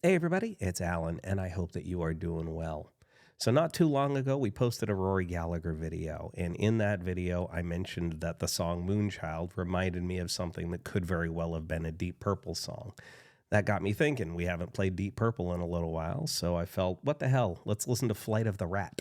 Hey everybody, it's Alan, and I hope that you are doing well. So not too long ago, we posted a Rory Gallagher video, and in that video, I mentioned that the song Moonchild reminded me of something that could very well have been a Deep Purple song. That got me thinking. We haven't played Deep Purple in a little while, so I felt, what the hell, let's listen to Flight of the Rat.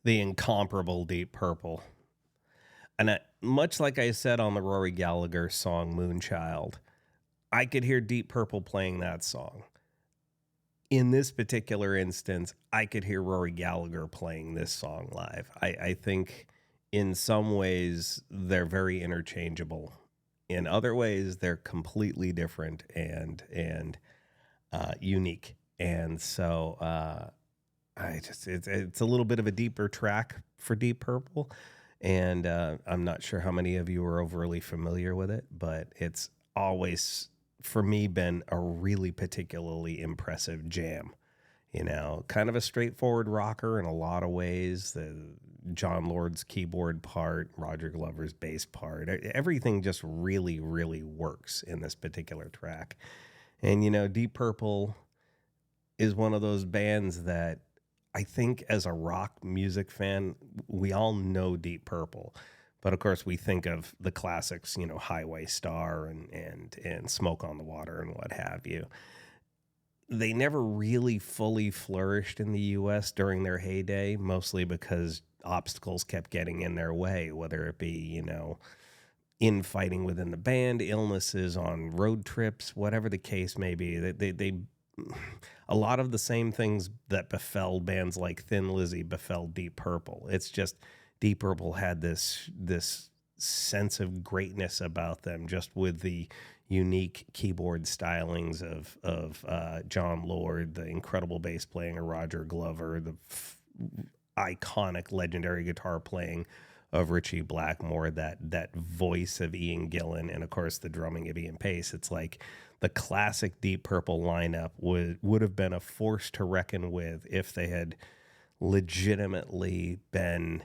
The incomparable Deep Purple. And much like I said on the Rory Gallagher song Moonchild, I could hear Deep Purple playing that song. In this particular instance, I could hear Rory Gallagher playing this song live. I think in some ways they're very interchangeable. In other ways, they're completely different and unique. And so it's a little bit of a deeper track for Deep Purple. And I'm not sure how many of you are overly familiar with it, but it's always, for me, been a really particularly impressive jam. You know, kind of a straightforward rocker in a lot of ways. The jonlord's keyboard part, Roger Glover's bass part, everything just really, really works in this particular track. And, you know, Deep Purple is one of those bands that I think as a rock music fan, we all know Deep Purple. But of course, we think of the classics, you know, Highway Star and Smoke on the Water and what have you. They never really fully flourished in the U.S. during their heyday, mostly because obstacles kept getting in their way, whether it be, you know, infighting within the band, illnesses on road trips, whatever the case may be. They a lot of the same things that befell bands like Thin Lizzy befell Deep Purple. It's just Deep Purple had this sense of greatness about them, just with the unique keyboard stylings of jonlord, the incredible bass playing of Roger Glover, the iconic legendary guitar playing of Ritchie Blackmore, that voice of Ian Gillan, and of course the drumming of Ian Pace. It's like the classic Deep Purple lineup would have been a force to reckon with if they had legitimately been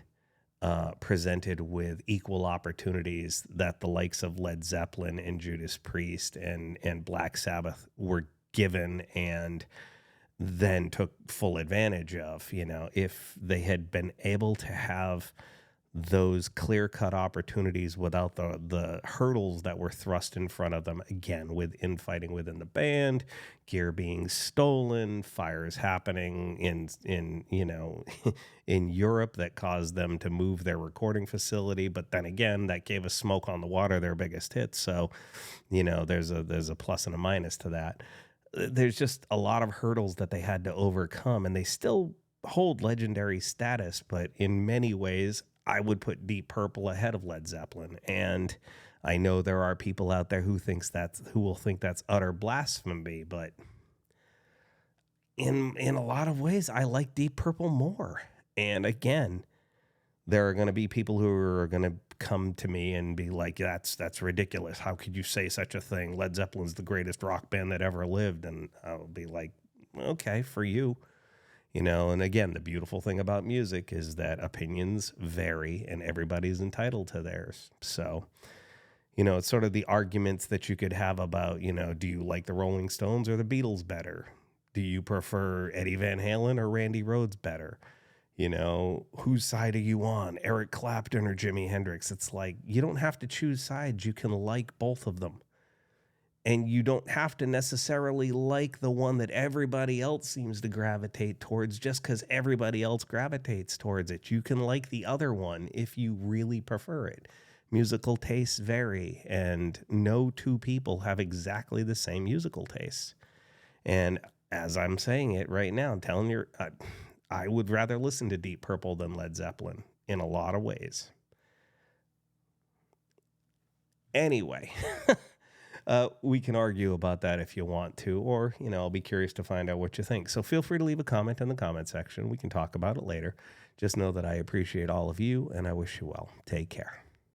presented with equal opportunities that the likes of Led Zeppelin and Judas Priest and Black Sabbath were given and then took full advantage of. You know, if they had been able to have those clear-cut opportunities without the hurdles that were thrust in front of them, again, with infighting within the band, gear being stolen, fires happening in you know, in Europe that caused them to move their recording facility. But then again, that gave us Smoke on the Water, their biggest hit. So, you know, there's a plus and a minus to that. There's just a lot of hurdles that they had to overcome, and they still hold legendary status, but in many ways, I would put Deep Purple ahead of Led Zeppelin. And I know there are people out there who will think that's utter blasphemy, but in a lot of ways, I like Deep Purple more. And again, there are going to be people who are going to come to me and be like, that's ridiculous. How could you say such a thing? Led Zeppelin's the greatest rock band that ever lived. And I'll be like, okay, for you. You know, and again, the beautiful thing about music is that opinions vary and everybody's entitled to theirs. So, you know, it's sort of the arguments that you could have about, you know, do you like the Rolling Stones or the Beatles better? Do you prefer Eddie Van Halen or Randy Rhoads better? You know, whose side are you on? Eric Clapton or Jimi Hendrix? It's like, you don't have to choose sides. You can like both of them. And you don't have to necessarily like the one that everybody else seems to gravitate towards just because everybody else gravitates towards it. You can like the other one if you really prefer it. Musical tastes vary, and no two people have exactly the same musical tastes. And as I'm saying it right now, I'm telling you, I would rather listen to Deep Purple than Led Zeppelin in a lot of ways. Anyway. We can argue about that if you want to, or, you know, I'll be curious to find out what you think. So feel free to leave a comment in the comment section. We can talk about it later. Just know that I appreciate all of you, and I wish you well. Take care.